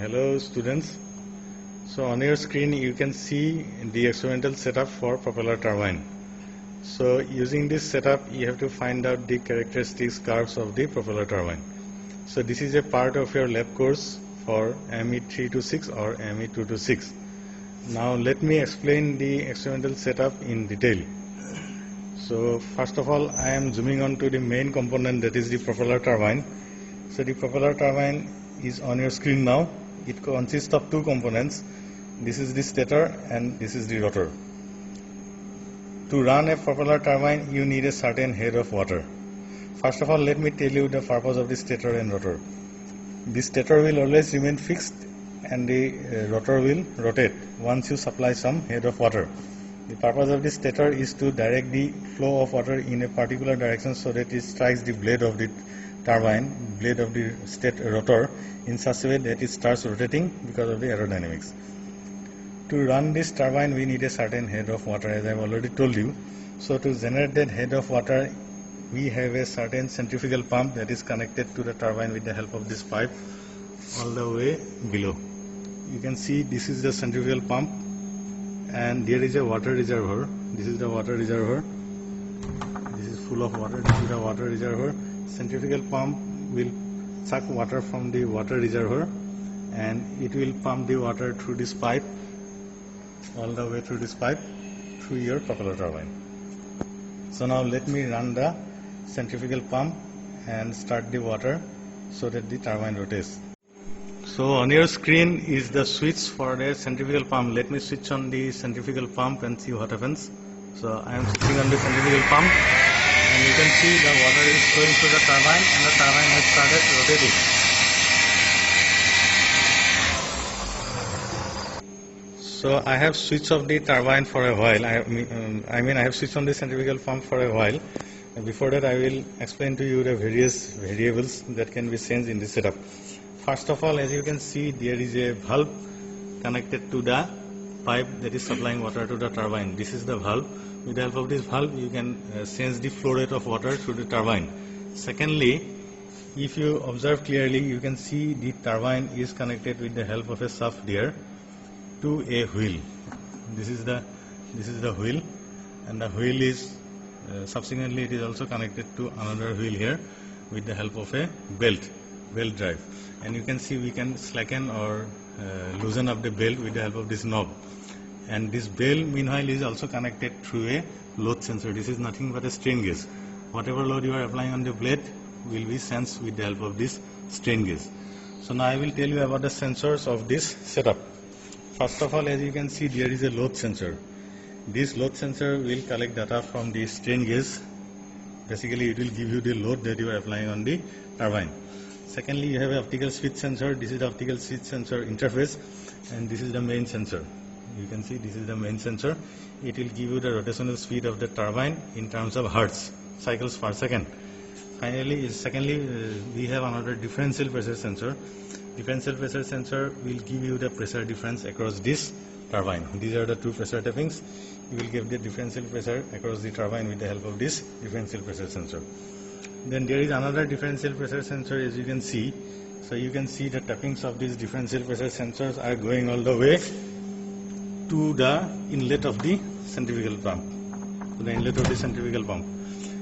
Hello students. So on your screen you can see the experimental setup for propeller turbine. So using this setup you have to find out the characteristics curves of the propeller turbine. So this is a part of your lab course for AME 326 or AME 226. Now let me explain the experimental setup in detail. So first of all I am zooming on to the main component, that is the propeller turbine. So the propeller turbine is on your screen now. It consists of two components. This is the stator and this is the rotor. To run a propeller turbine you need a certain head of water. First of all let me tell you the purpose of the stator and rotor. The stator will always remain fixed and the rotor will rotate once you supply some head of water. The purpose of the stator is to direct the flow of water in a particular direction so that it strikes the blade of the turbine, blade of the rotor, in such a way that it starts rotating because of the aerodynamics. To run this turbine we need a certain head of water, as I have already told you. So to generate that head of water we have a certain centrifugal pump that is connected to the turbine with the help of this pipe all the way below. You can see this is the centrifugal pump and there is a water reservoir. This is the water reservoir. This is full of water. This is the water reservoir. Centrifugal pump will suck water from the water reservoir and it will pump the water through this pipe, all the way through this pipe, through your propeller turbine. So now let me run the centrifugal pump and start the water so that the turbine rotates. So on your screen is the switch for the centrifugal pump. Let me switch on the centrifugal pump and see what happens. So I am switching on the centrifugal pump and you can see the water is flowing through the turbine and the turbine has started rotating. So I have switched off the turbine for a while. I have switched on the centrifugal pump for a while. Before that I will explain to you the various variables that can be changed in this setup. First of all, as you can see, there is a valve connected to the pipe that is supplying water to the turbine. This is the valve. With the help of this valve you can change the flow rate of water through the turbine. Secondly, if you observe clearly, you can see the turbine is connected with the help of a shaft there to a wheel. This is the wheel, and the wheel is subsequently it is also connected to another wheel here with the help of a belt drive. And you can see we can slacken or loosen up the belt with the help of this knob. And this belt meanwhile is also connected through a load sensor. This is nothing but a strain gauge. Whatever load you are applying on the blade will be sensed with the help of this strain gauge. So now I will tell you about the sensors of this setup. First of all, as you can see, there is a load sensor. This load sensor will collect data from the strain gauge. Basically it will give you the load that you are applying on the turbine. Secondly, you have an optical switch sensor. This is the optical switch sensor interface and this is the main sensor. You can see this is the main sensor. It will give you the rotational speed of the turbine in terms of hertz, cycles per second. Secondly, we have another differential pressure sensor. Differential pressure sensor will give you the pressure difference across this turbine. These are the two pressure tappings. You will give the differential pressure across the turbine with the help of this differential pressure sensor. Then there is another differential pressure sensor, as you can see. So you can see the tappings of these differential pressure sensors are going all the way to the inlet of the centrifugal pump. To the inlet of the centrifugal pump.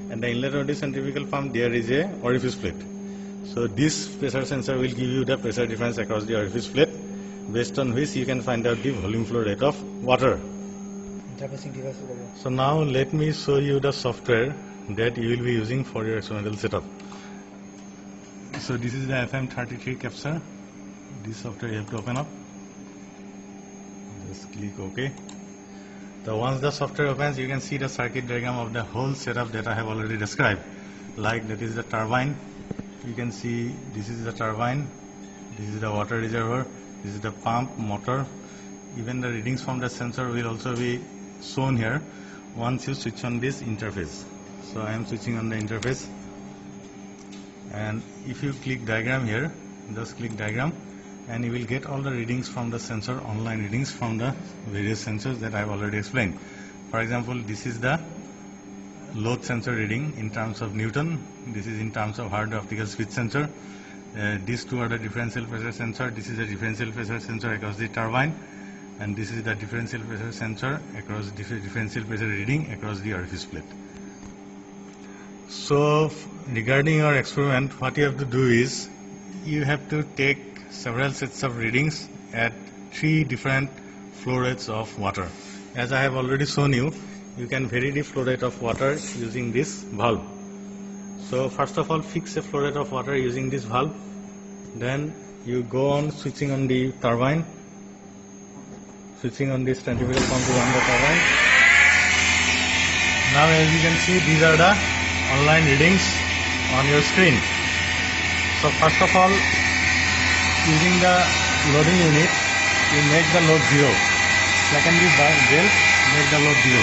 And the inlet of the centrifugal pump there is a orifice plate. So this pressure sensor will give you the pressure difference across the orifice plate, based on which you can find out the volume flow rate of water. So now let me show you the software that you will be using for your experimental setup. So this is the FM33 capture. This software you have to open up. Just click OK. So once the software opens, you can see the circuit diagram of the whole setup that I have already described. Like that is the turbine. You can see this is the turbine. This is the water reservoir. This is the pump, motor. Even the readings from the sensor will also be shown here once you switch on this interface. So I am switching on the interface, and if you click diagram here, just click diagram, and you will get all the readings from the sensor, online readings from the various sensors that I have already explained. For example, this is the load sensor reading in terms of Newton. This is in terms of Hard optical switch sensor. These two are the differential pressure sensor. This is a differential pressure sensor across the turbine, and this is the differential pressure sensor across differential pressure reading across the orifice plate. So regarding your experiment, what you have to do is you have to take several sets of readings at 3 different flow rates of water. As I have already shown you, you can vary the flow rate of water using this valve. So first of all, fix a flow rate of water using this valve. Then you go on switching on the turbine, switching on this centrifugal pump to run the turbine. Now as you can see, these are the online readings on your screen. So first of all, using the loading unit, you make the load 0. Secondary belt, make the load 0.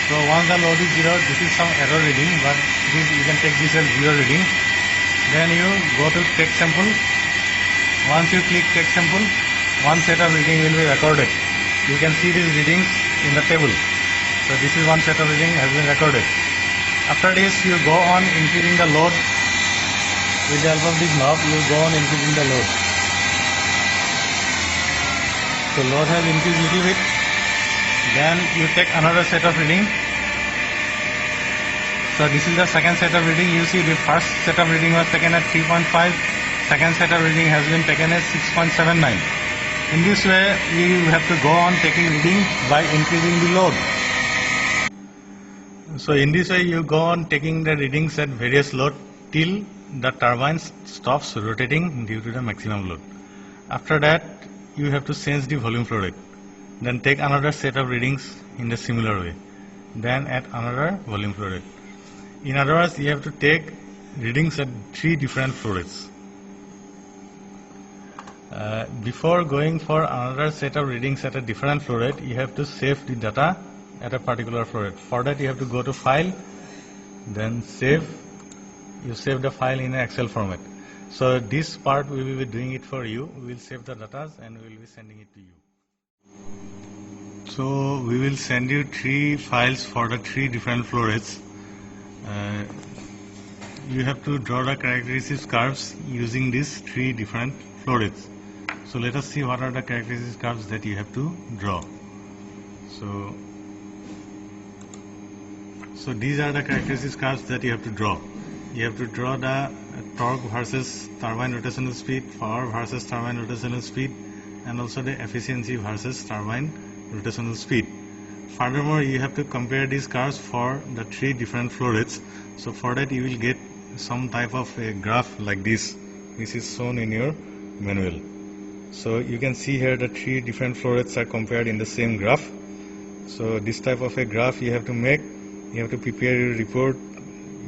So once the load is 0, this is some error reading, but you can take this as 0 reading. Then you go to take sample. Once you click take sample, one set of reading will be recorded. You can see these readings in the table. So this is one set of reading has been recorded. After this, you go on increasing the load. With the help of this knob, you go on increasing the load. So load has increased little bit. Then you take another set of reading. So this is the second set of reading. You see the first set of reading was taken at 3.5. Second set of reading has been taken at 6.79. In this way, you have to go on taking reading by increasing the load. So in this way, you go on taking the readings at various load till the turbine stops rotating due to the maximum load. After that, you have to change the volume flow rate. Then take another set of readings in the similar way. Then add another volume flow rate. In other words, you have to take readings at 3 different flow rates. Before going for another set of readings at a different flow rate, you have to save the data at a particular flow rate. For that, you have to go to File, then Save. You save the file in an Excel format. So this part we will be doing it for you. We will save the data and we will be sending it to you. So we will send you 3 files for the 3 different flow rates. You have to draw the characteristics curves using these 3 different flow rates. So let us see what are the characteristics curves that you have to draw. So these are the characteristics curves that you have to draw. You have to draw the torque versus turbine rotational speed, power versus turbine rotational speed, and also the efficiency versus turbine rotational speed. Furthermore, you have to compare these curves for the 3 different flow rates. So for that, you will get some type of a graph like this. This is shown in your manual. So you can see here the 3 different flow rates are compared in the same graph. So this type of a graph you have to make. You have to prepare your report.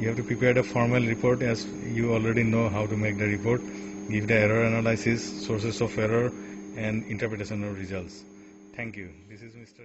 You have to prepare the formal report, as you already know how to make the report. Give the error analysis, sources of error, and interpretation of results. Thank you. This is Mr.